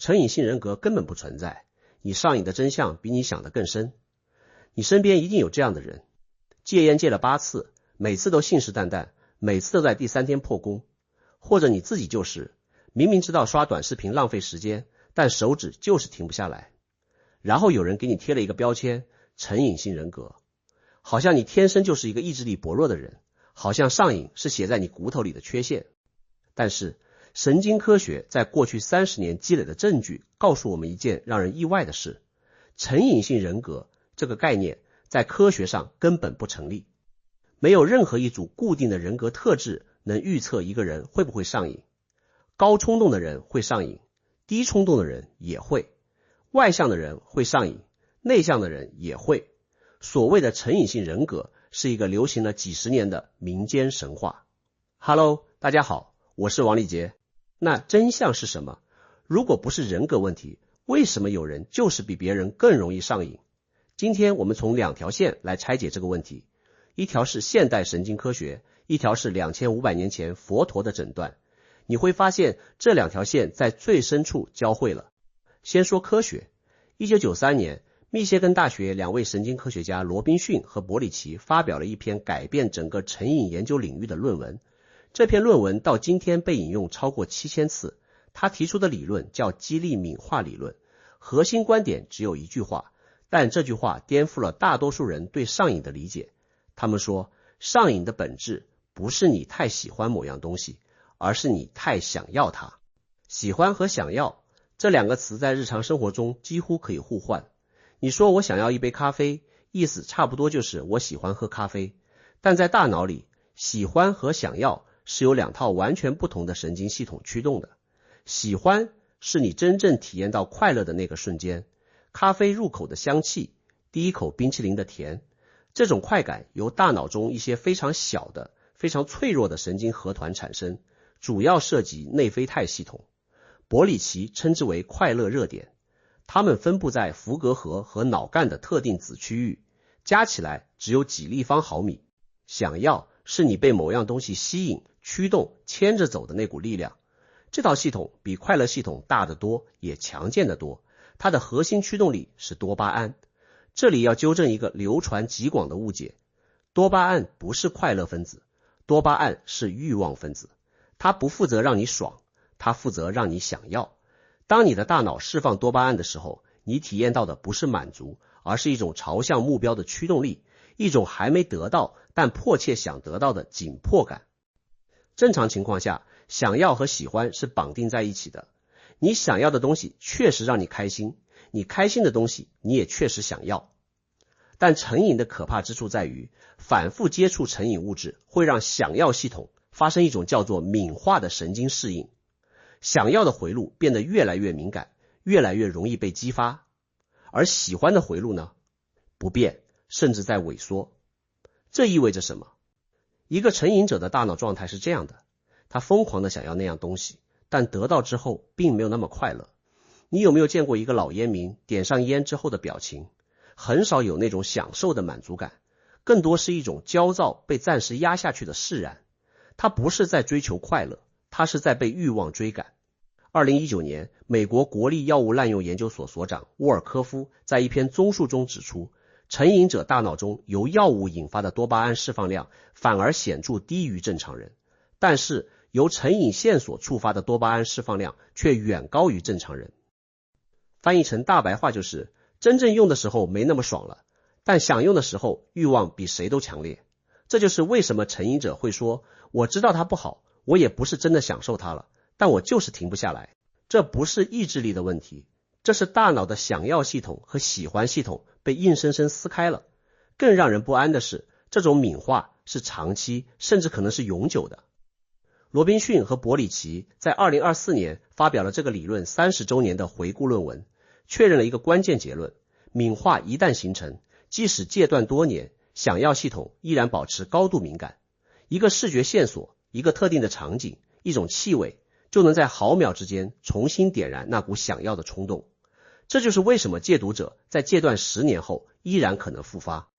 成瘾性人格根本不存在，你上瘾的真相比你想的更深。你身边一定有这样的人，戒烟戒了8次，每次都信誓旦旦，每次都在第3天破功。或者你自己就是，明明知道刷短视频浪费时间，但手指就是停不下来。然后有人给你贴了一个标签，成瘾性人格，好像你天生就是一个意志力薄弱的人，好像上瘾是写在你骨头里的缺陷。但是神经科学在过去30年积累的证据告诉我们一件让人意外的事，成瘾性人格这个概念在科学上根本不成立。没有任何一组固定的人格特质能预测一个人会不会上瘾。高冲动的人会上瘾，低冲动的人也会，外向的人会上瘾，内向的人也会。所谓的成瘾性人格是一个流行了几十年的民间神话。Hello， 大家好，我是王立杰。那真相是什么？如果不是人格问题，为什么有人就是比别人更容易上瘾？今天我们从2条线来拆解这个问题，一条是现代神经科学，一条是2500年前佛陀的诊断。你会发现这2条线在最深处交汇了。先说科学。1993年，密歇根大学2位神经科学家罗宾逊和伯里奇发表了一篇改变整个成瘾研究领域的论文。这篇论文到今天被引用超过7000次。他提出的理论叫激励敏化理论，核心观点只有一句话，但这句话颠覆了大多数人对上瘾的理解。他们说，上瘾的本质不是你太喜欢某样东西，而是你太想要它。喜欢和想要这2个词在日常生活中几乎可以互换。你说我想要一杯咖啡，意思差不多就是我喜欢喝咖啡，但在大脑里，喜欢和想要是由2套完全不同的神经系统驱动的。喜欢是你真正体验到快乐的那个瞬间，咖啡入口的香气，第一口冰淇淋的甜，这种快感由大脑中一些非常小的、非常脆弱的神经核团产生，主要涉及内啡肽系统。伯里奇称之为快乐热点，它们分布在伏隔核和脑干的特定子区域，加起来只有几立方毫米。想要是你被某样东西吸引、驱动、牵着走的那股力量。这套系统比快乐系统大得多，也强健得多。它的核心驱动力是多巴胺。这里要纠正一个流传极广的误解，多巴胺不是快乐分子，多巴胺是欲望分子。它不负责让你爽，它负责让你想要。当你的大脑释放多巴胺的时候，你体验到的不是满足，而是一种朝向目标的驱动力，一种还没得到但迫切想得到的紧迫感。正常情况下，想要和喜欢是绑定在一起的。你想要的东西确实让你开心，你开心的东西你也确实想要。但成瘾的可怕之处在于，反复接触成瘾物质会让想要系统发生一种叫做敏化的神经适应，想要的回路变得越来越敏感，越来越容易被激发。而喜欢的回路呢？不变，甚至在萎缩。这意味着什么？一个成瘾者的大脑状态是这样的，他疯狂的想要那样东西，但得到之后并没有那么快乐。你有没有见过一个老烟民点上烟之后的表情？很少有那种享受的满足感，更多是一种焦躁被暂时压下去的释然。他不是在追求快乐，他是在被欲望追赶。2019年，美国国立药物滥用研究所所长沃尔科夫在一篇综述中指出，成瘾者大脑中由药物引发的多巴胺释放量反而显著低于正常人，但是由成瘾线索触发的多巴胺释放量却远高于正常人。翻译成大白话就是，真正用的时候没那么爽了，但想用的时候欲望比谁都强烈。这就是为什么成瘾者会说，我知道它不好，我也不是真的享受它了，但我就是停不下来。这不是意志力的问题，这是大脑的想要系统和喜欢系统被硬生生撕开了。更让人不安的是，这种敏化是长期甚至可能是永久的。罗宾逊和伯里奇在2024年发表了这个理论30周年的回顾论文，确认了一个关键结论：敏化一旦形成，即使戒断多年，想要系统依然保持高度敏感。一个视觉线索，一个特定的场景，一种气味，就能在毫秒之间重新点燃那股想要的冲动。这就是为什么戒毒者在戒断10年后依然可能复发。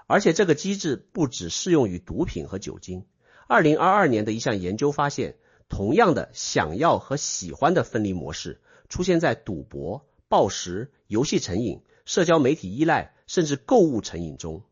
而且这个机制不只适用于毒品和酒精。2022年的一项研究发现，同样的想要和喜欢的分离模式出现在赌博、暴食、游戏成瘾、社交媒体依赖，甚至购物成瘾中。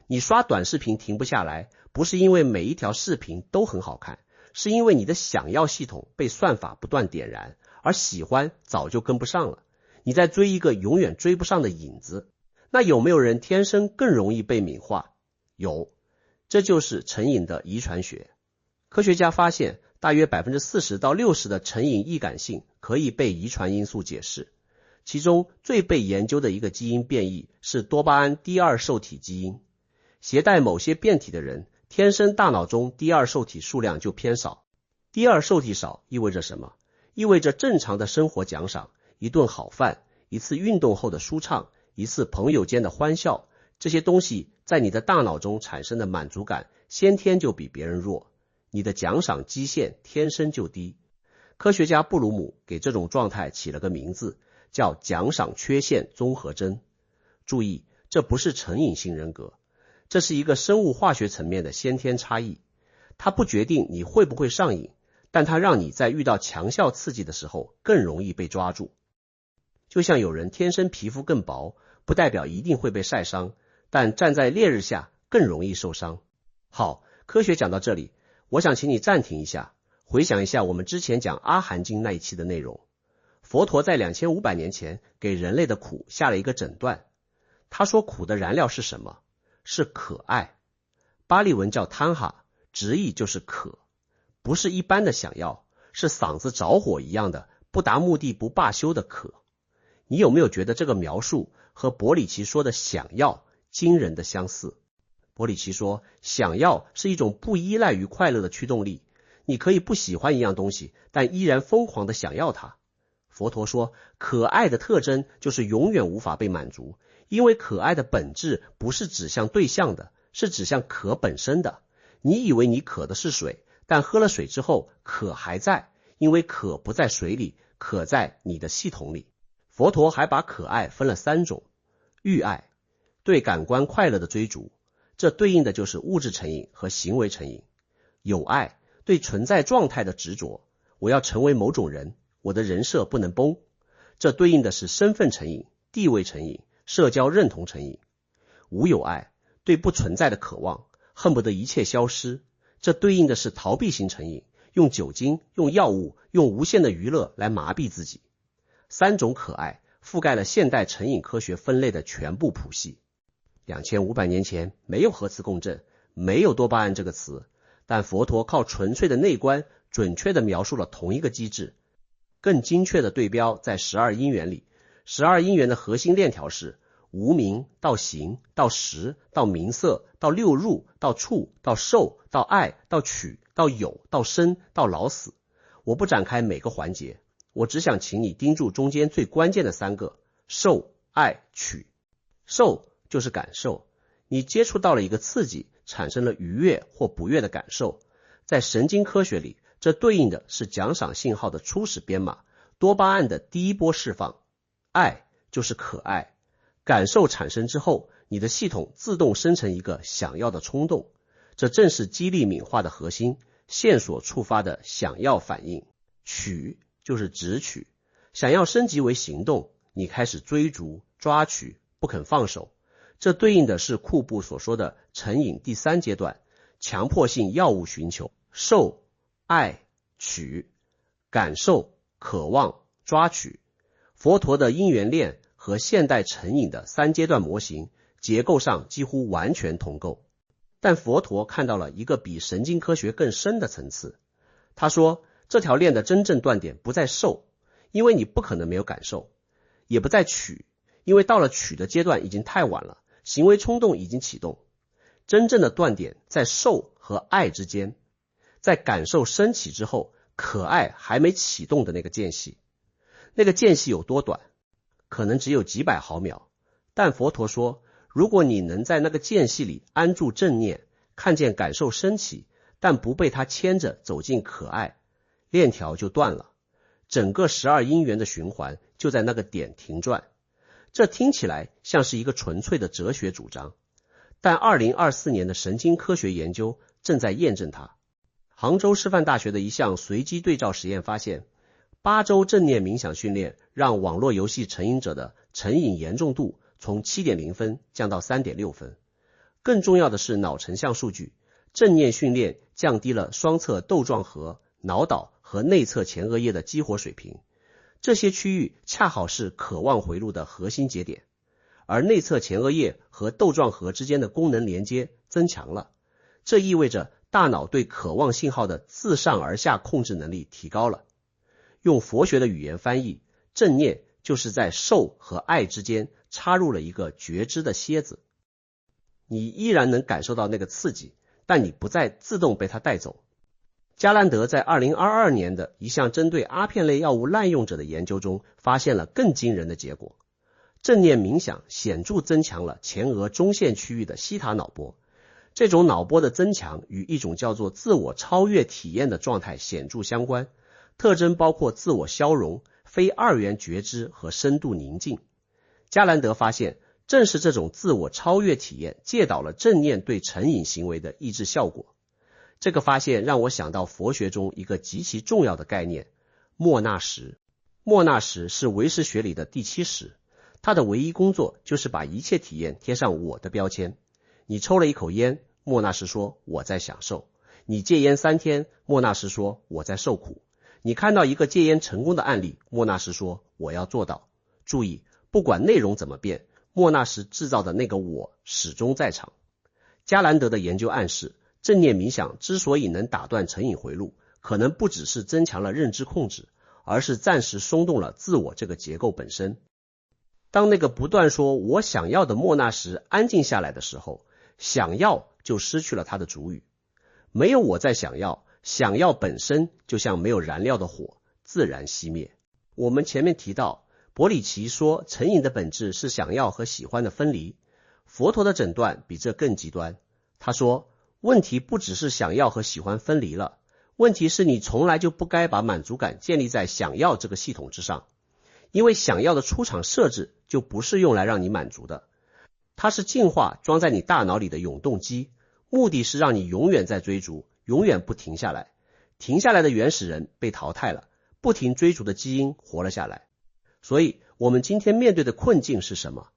你刷短视频停不下来，不是因为每一条视频都很好看，是因为你的想要系统被算法不断点燃，而喜欢早就跟不上了。你在追一个永远追不上的瘾子。那有没有人天生更容易被敏化？有，这就是成瘾的遗传学。科学家发现，大约 40% 到 60% 的成瘾易感性可以被遗传因素解释。其中最被研究的一个基因变异是多巴胺第二受体基因。携带某些变体的人，天生大脑中第二受体数量就偏少。第二受体少意味着什么？意味着正常的生活奖赏，一顿好饭，一次运动后的舒畅，一次朋友间的欢笑，这些东西在你的大脑中产生的满足感先天就比别人弱，你的奖赏基线天生就低。科学家布鲁姆给这种状态起了个名字，叫奖赏缺陷综合征。注意，这不是成瘾性人格，这是一个生物化学层面的先天差异。它不决定你会不会上瘾，但它让你在遇到强效刺激的时候更容易被抓住。就像有人天生皮肤更薄，不代表一定会被晒伤，但站在烈日下更容易受伤。好，科学讲到这里，我想请你暂停一下，回想一下我们之前讲阿含经那一期的内容。佛陀在2500年前给人类的苦下了一个诊断。他说苦的燃料是什么？是可爱。巴利文叫贪哈，直译就是渴，不是一般的想要，是嗓子着火一样的不达目的不罢休的渴。你有没有觉得这个描述和伯里奇说的想要惊人的相似？伯里奇说，想要是一种不依赖于快乐的驱动力，你可以不喜欢一样东西，但依然疯狂的想要它。佛陀说，可爱的特征就是永远无法被满足，因为可爱的本质不是指向对象的，是指向渴本身的。你以为你渴的是水，但喝了水之后渴还在，因为渴不在水里，渴在你的系统里。佛陀还把可爱分了3种。欲爱，对感官快乐的追逐，这对应的就是物质成瘾和行为成瘾。有爱，对存在状态的执着，我要成为某种人，我的人设不能崩，这对应的是身份成瘾、地位成瘾、社交认同成瘾。无有爱，对不存在的渴望，恨不得一切消失，这对应的是逃避型成瘾，用酒精、用药物、用无限的娱乐来麻痹自己。3种可爱覆盖了现代成瘾科学分类的全部谱系。2500年前没有核磁共振，没有多巴胺这个词，但佛陀靠纯粹的内观准确地描述了同一个机制。更精确的对标在12因缘里，12因缘的核心链条是无名到行到识到名色到六入到处到受到爱到取到有到生到老死。我不展开每个环节，我只想请你盯住中间最关键的3个：受、爱、取。受就是感受，你接触到了一个刺激，产生了愉悦或不悦的感受。在神经科学里，这对应的是奖赏信号的初始编码，多巴胺的第一波释放。爱就是可爱，感受产生之后，你的系统自动生成一个想要的冲动，这正是激励敏化的核心，线索触发的想要反应。取就是直取，想要升级为行动，你开始追逐、抓取，不肯放手。这对应的是库布所说的成瘾第3阶段，强迫性药物寻求。受、爱、取，感受、渴望、抓取。佛陀的因缘链和现代成瘾的3阶段模型结构上几乎完全同构，但佛陀看到了一个比神经科学更深的层次。他说，这条链的真正断点不在受，因为你不可能没有感受，也不在取，因为到了取的阶段已经太晚了，行为冲动已经启动。真正的断点在受和爱之间，在感受升起之后，可爱还没启动的那个间隙。那个间隙有多短？可能只有几百毫秒，但佛陀说，如果你能在那个间隙里安住正念，看见感受升起，但不被它牵着走进可爱，链条就断了，整个12因缘的循环就在那个点停转。这听起来像是一个纯粹的哲学主张，但2024年的神经科学研究正在验证它。杭州师范大学的一项随机对照实验发现8周正念冥想训练让网络游戏成瘾者的成瘾严重度从 7.0 分降到 3.6 分。更重要的是脑成像数据，正念训练降低了双侧窦状核、脑岛和内侧前额叶的激活水平，这些区域恰好是渴望回路的核心节点，而内侧前额叶和窦状核之间的功能连接增强了，这意味着大脑对渴望信号的自上而下控制能力提高了。用佛学的语言翻译，正念就是在受和爱之间插入了一个觉知的楔子。你依然能感受到那个刺激，但你不再自动被它带走。加兰德在2022年的一项针对阿片类药物滥用者的研究中发现了更惊人的结果。正念冥想显著增强了前额中线区域的西塔脑波，这种脑波的增强与一种叫做自我超越体验的状态显著相关，特征包括自我消融、非二元觉知和深度宁静。加兰德发现，正是这种自我超越体验介导了正念对成瘾行为的抑制效果。这个发现让我想到佛学中一个极其重要的概念——莫那识。莫那识是唯识学里的第7识，它的唯一工作就是把一切体验贴上我的标签。你抽了一口烟，莫那识说我在享受；你戒烟3天，莫那识说我在受苦；你看到一个戒烟成功的案例，莫那识说我要做到。注意，不管内容怎么变，莫那识制造的那个我始终在场。加兰德的研究暗示，正念冥想之所以能打断成瘾回路，可能不只是增强了认知控制，而是暂时松动了自我这个结构本身。当那个不断说我想要的莫那识安静下来的时候，想要就失去了它的主语。没有我在想要，想要本身就像没有燃料的火，自然熄灭。我们前面提到，伯里奇说成瘾的本质是想要和喜欢的分离。佛陀的诊断比这更极端，他说问题不只是想要和喜欢分离了，问题是你从来就不该把满足感建立在想要这个系统之上，因为想要的出厂设置就不是用来让你满足的，它是进化装在你大脑里的永动机，目的是让你永远在追逐，永远不停下来。停下来的原始人被淘汰了，不停追逐的基因活了下来。所以我们今天面对的困境是什么？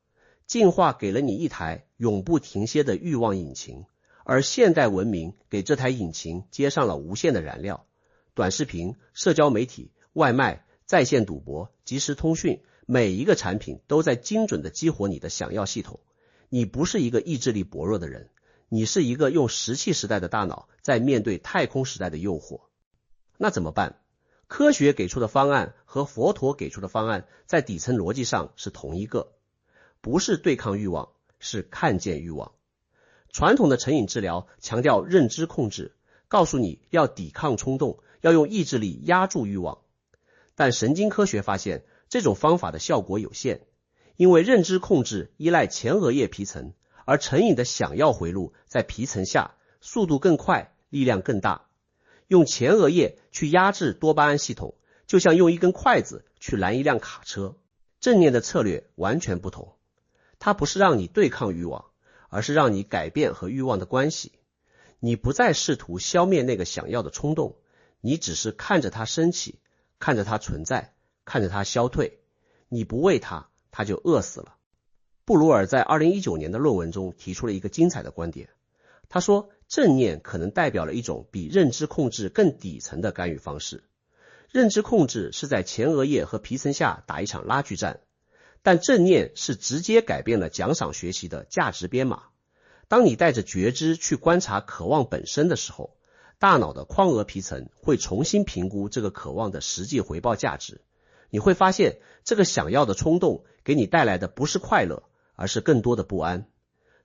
进化给了你一台永不停歇的欲望引擎，而现代文明给这台引擎接上了无限的燃料。短视频、社交媒体、外卖、在线赌博、即时通讯，每一个产品都在精准地激活你的想要系统。你不是一个意志力薄弱的人，你是一个用石器时代的大脑在面对太空时代的诱惑。那怎么办？科学给出的方案和佛陀给出的方案在底层逻辑上是同一个，不是对抗欲望，是看见欲望。传统的成瘾治疗强调认知控制，告诉你要抵抗冲动，要用意志力压住欲望。但神经科学发现这种方法的效果有限，因为认知控制依赖前额叶皮层，而成瘾的想要回路在皮层下，速度更快，力量更大。用前额叶去压制多巴胺系统，就像用一根筷子去拦一辆卡车。正念的策略完全不同，它不是让你对抗欲望，而是让你改变和欲望的关系。你不再试图消灭那个想要的冲动，你只是看着它升起，看着它存在，看着它消退。你不喂它，它就饿死了。布鲁尔在2019年的论文中提出了一个精彩的观点，他说正念可能代表了一种比认知控制更底层的干预方式。认知控制是在前额叶和皮层下打一场拉锯战，但正念是直接改变了奖赏学习的价值编码。当你带着觉知去观察渴望本身的时候，大脑的眶额皮层会重新评估这个渴望的实际回报价值。你会发现，这个想要的冲动给你带来的不是快乐，而是更多的不安。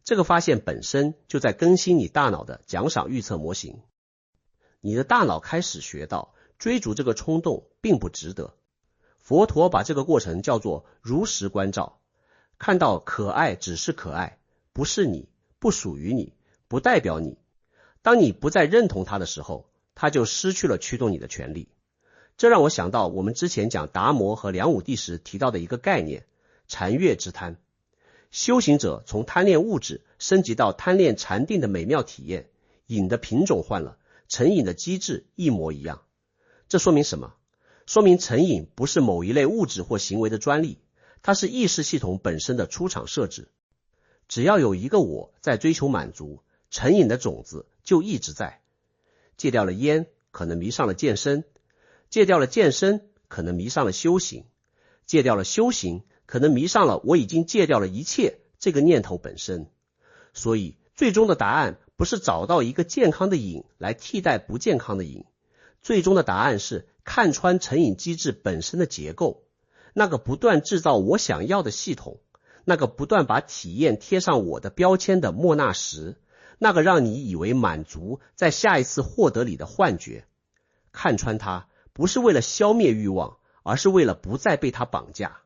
这个发现本身就在更新你大脑的奖赏预测模型。你的大脑开始学到追逐这个冲动并不值得。佛陀把这个过程叫做如实观照，看到可爱只是可爱，不是你，不属于你，不代表你。当你不再认同它的时候，它就失去了驱动你的权利。这让我想到我们之前讲达摩和梁武帝时提到的一个概念，禅悦之贪。修行者从贪恋物质升级到贪恋禅定的美妙体验，瘾的品种换了，成瘾的机制一模一样。这说明什么？说明成瘾不是某一类物质或行为的专利，它是意识系统本身的出厂设置。只要有一个我在追求满足，成瘾的种子就一直在。戒掉了烟，可能迷上了健身；戒掉了健身，可能迷上了修行；戒掉了修行，可能迷上了我已经戒掉了一切这个念头本身。所以最终的答案不是找到一个健康的瘾来替代不健康的瘾，最终的答案是看穿成瘾机制本身的结构，那个不断制造我想要的系统，那个不断把体验贴上我的标签的莫纳什，那个让你以为满足在下一次获得里的幻觉。看穿它不是为了消灭欲望，而是为了不再被它绑架。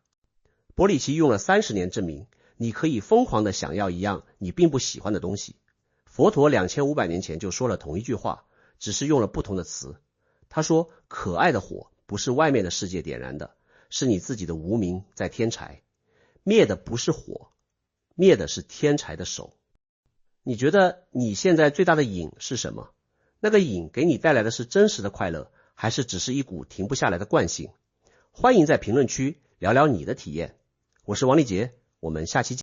伯里奇用了30年证明，你可以疯狂的想要一样你并不喜欢的东西。佛陀2500年前就说了同一句话，只是用了不同的词。他说，可爱的火不是外面的世界点燃的，是你自己的无明在添柴。灭的不是火，灭的是添柴的手。你觉得你现在最大的瘾是什么？那个瘾给你带来的是真实的快乐，还是只是一股停不下来的惯性？欢迎在评论区聊聊你的体验。我是王立杰，我们下期见。